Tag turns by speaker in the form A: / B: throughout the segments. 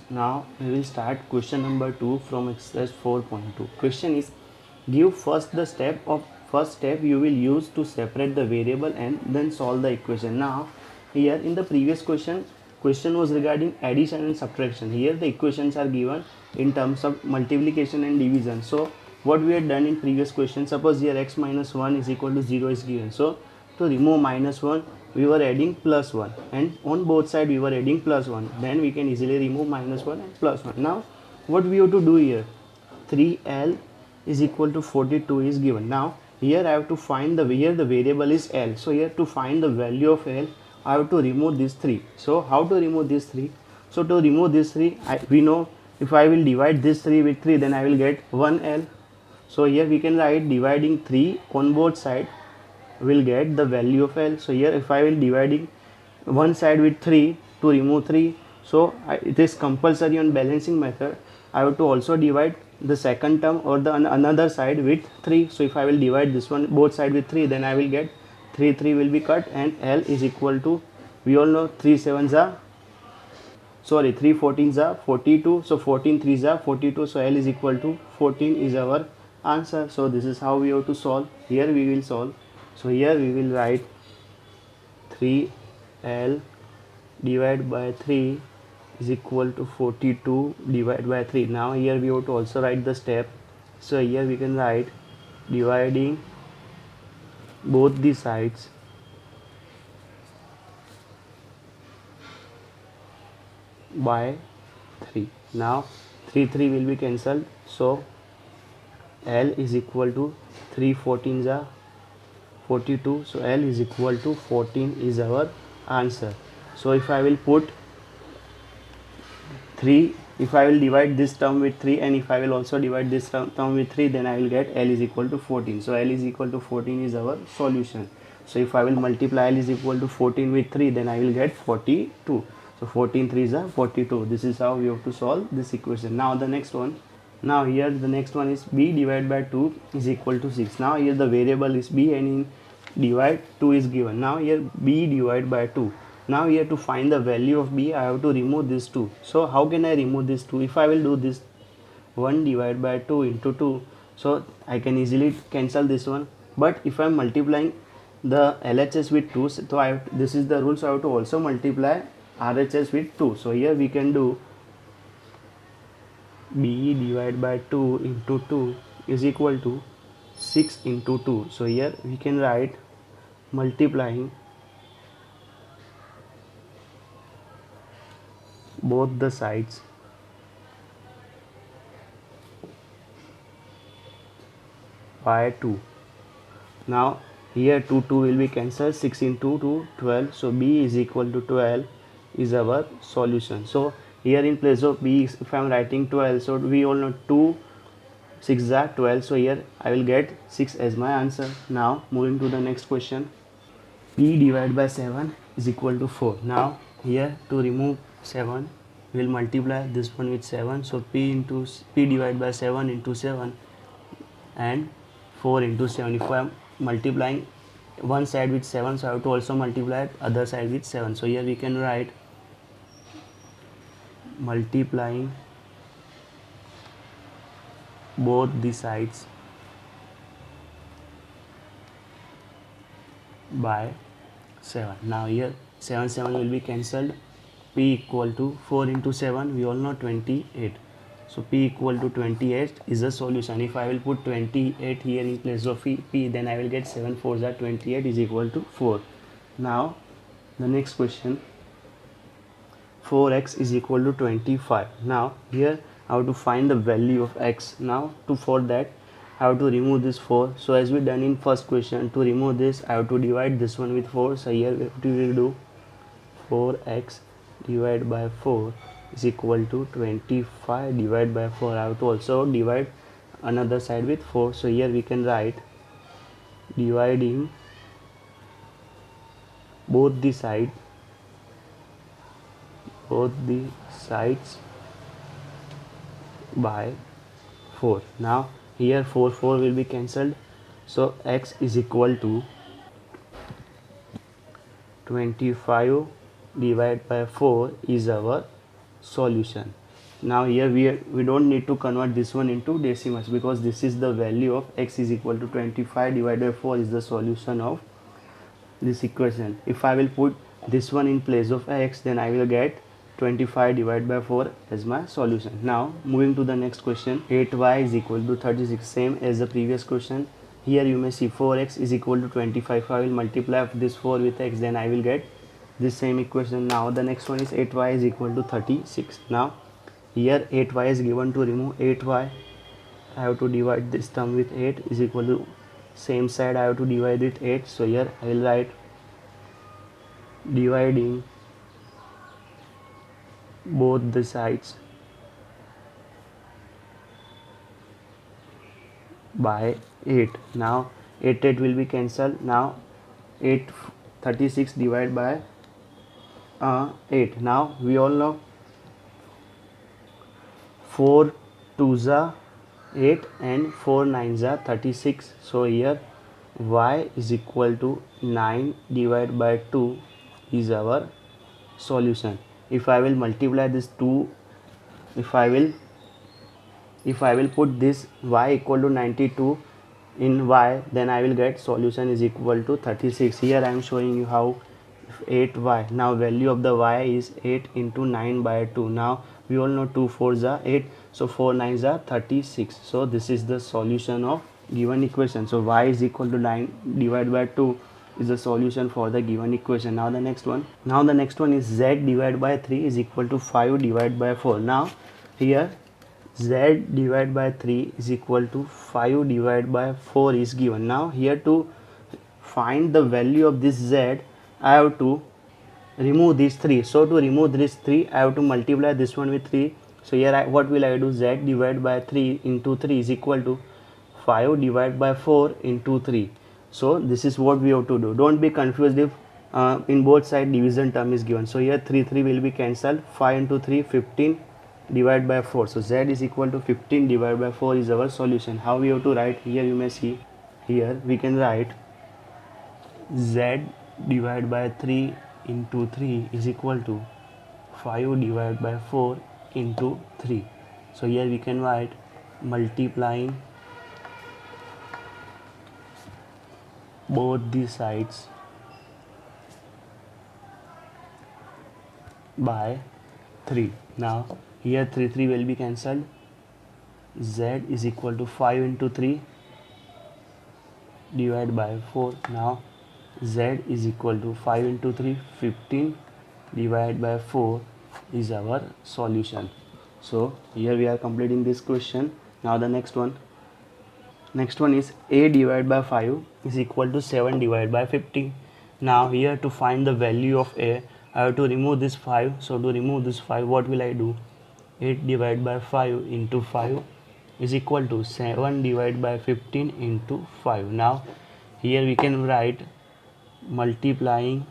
A: Now we will start question number 2 from exercise 4.2. Question is, give first step you will use to separate the variable and then solve the equation. Now here in the previous question was regarding addition and subtraction. Here the equations are given in terms of multiplication and division. So what we had done in previous question, suppose here x minus 1 is equal to 0 is given. So to remove minus 1 we were adding plus 1, and on both side we were adding plus 1. Then we can easily remove minus 1 and plus 1. Now what we have to do here, 3l is equal to 42 is given. Now here I have to find here the variable is l. So here to find the value of l I have to remove this 3. So how to remove this 3? So to remove this 3, we know if I will divide this 3 with 3, then I will get 1l. So here we can write dividing 3 on both side will get the value of L. So here if I will dividing one side with 3 to remove 3, so it is compulsory on balancing method. I have to also divide the second term or the another side with 3. So if I will divide this one both side with 3, then I will get 3 will be cut, and L is equal to, we all know 3 14s are 42. So 14 3s are 42. So L is equal to 14 is our answer. So this is how we have to solve. Here we will solve. So here we will write 3l divided by 3 is equal to 42 divided by 3. Now here we have to also write the step. So here we can write dividing both the sides by 3. Now 3 will be cancelled. So L is equal to 3 14s are 42. So L is equal to 14 is our answer. So if I will put 3, if I will divide this term with 3, and if I will also divide this term with 3, then I will get L is equal to 14. So L is equal to 14 is our solution. So if I will multiply L is equal to 14 with 3, then I will get 42. So 14 3s are 42. This is how we have to solve this equation. Now the next one. Now here the next one is b divided by 2 is equal to 6. Now here the variable is b, and in divide 2 is given. Now here b divided by 2. Now here to find the value of b, I have to remove this 2. So how can I remove this 2? If I will do this 1 divided by 2 into 2, so I can easily cancel this one. But if I am multiplying the LHS with 2, so this is the rule, so I have to also multiply RHS with 2. So here we can do b divided by 2 into 2 is equal to 6 into 2. So here we can write multiplying both the sides by 2. Now here 2 will be cancelled, 6 into 2 12. So b is equal to 12 is our solution. So here in place of b, if I am writing 12, so we all know 2 6 are 12. So here I will get 6 as my answer. Now moving to the next question. P divided by 7 is equal to 4. Now here to remove 7, we will multiply this one with 7. So p divided by 7 into 7 and 4 into 7. If I am multiplying one side with 7, so I have to also multiply other side with 7. So here we can write multiplying both the sides by 7. Now here 7 will be cancelled. P equal to 4 into 7, we all know 28. So P equal to 28 is the solution. If I will put 28 here in place of P, then I will get 7 4s are 28 is equal to 4. Now the next question, 4x is equal to 25. Now here I have to find the value of x. Now for that I have to remove this 4. So as we done in first question, to remove this I have to divide this one with 4. So here we will do 4x divided by 4 is equal to 25 divided by 4. I have to also divide another side with 4. So here we can write dividing both the sides by 4. Now here 4 will be cancelled. So x is equal to 25 divided by 4 is our solution. Now here we don't need to convert this one into decimals, because this is the value of x is equal to 25 divided by 4 is the solution of this equation. If I will put this one in place of x, then I will get 25 divided by 4 as my solution. Now moving to the next question, 8y is equal to 36, same as the previous question. Here you may see 4x is equal to 25. If I will multiply this 4 with x, then I will get this same equation. Now the next one is 8y is equal to 36. Now here 8y is given. To remove 8y, I have to divide this term with 8 is equal to same side I have to divide with 8. So here I will write dividing both the sides by 8. Now 8 will be cancelled. Now 36 divided by 8. Now we all know 4 2s are 8 and 4 9s are 36. So here y is equal to 9 divided by 2 is our solution. If I will multiply this 2, if I will put this y equal to 92 in y, then I will get solution is equal to 36. Here I am showing you how 8y. Now value of the y is 8 into 9 by 2. Now we all know 2 4s are 8, so 4 9s are 36. So this is the solution of given equation. So y is equal to 9 divided by 2 is the solution for the given equation. Now the next one is z divided by 3 is equal to 5 divided by 4. Now here z divided by 3 is equal to 5 divided by 4 is given. Now here to find the value of this z, I have to remove these 3. So to remove this 3, I have to multiply this one with 3. So here what will I do? Z divided by 3 into 3 is equal to 5 divided by 4 into 3. So this is what we have to do. Don't be confused if in both side division term is given. So here 3 will be cancelled. 5 into 3 15 divided by 4. So z is equal to 15 divided by 4 is our solution. How we have to write? Here you may see, here we can write z divided by 3 into 3 is equal to 5 divided by 4 into 3. So here we can write multiplying both the sides by 3. Now here 3 will be cancelled. Z is equal to 5 into 3 divided by 4. Now z is equal to 5 into 3 15 divided by 4 is our solution. So here we are completing this question. Now the next one is a divided by 5 is equal to 7 divided by 50. Now here to find the value of a, I have to remove this 5. So to remove this 5, what will I do? 8 divided by 5 into 5 is equal to 7 divided by 15 into 5. Now here we can write multiplying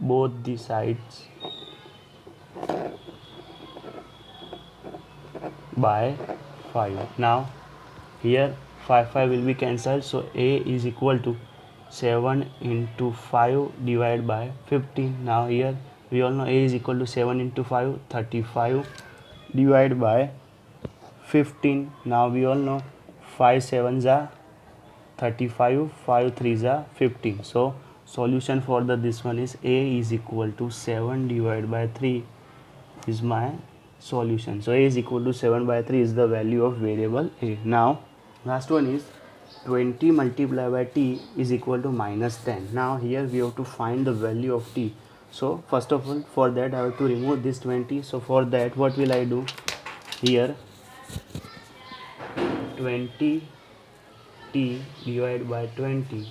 A: both the sides by 5. Now here 5 will be cancelled. So a is equal to 7 into 5 divided by 15. Now here we all know a is equal to 7 into 5 35 divided by 15. Now we all know 5 7s are 35, 5 3s are 15. So solution for this one is a is equal to 7 divided by 3 is my solution. So a is equal to 7 by 3 is the value of variable a. Now last one is 20 multiplied by t is equal to minus 10. Now here we have to find the value of t. So first of all, for that I have to remove this 20. So for that, what will I do? Here 20 t divided by 20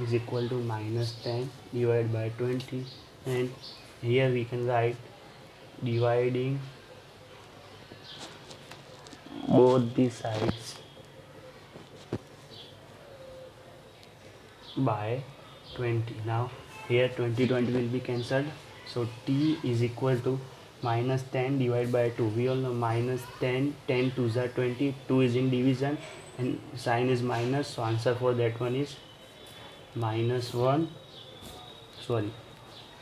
A: is equal to minus 10 divided by 20, and here we can write dividing both the sides by 20. Now here 20 will be cancelled. So t is equal to minus 10 divided by 2. We all know minus 10 2s are 20. 2 is in division and sign is minus. So answer for that one is minus 1. Sorry,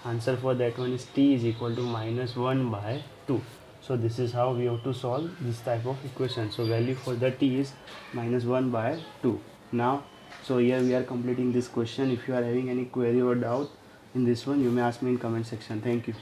A: Answer for that one is t is equal to minus 1 by 2. So this is how we have to solve this type of equation. So value for the t is minus 1 by 2. Now, so here we are completing this question. If you are having any query or doubt in this one, you may ask me in comment section. Thank you.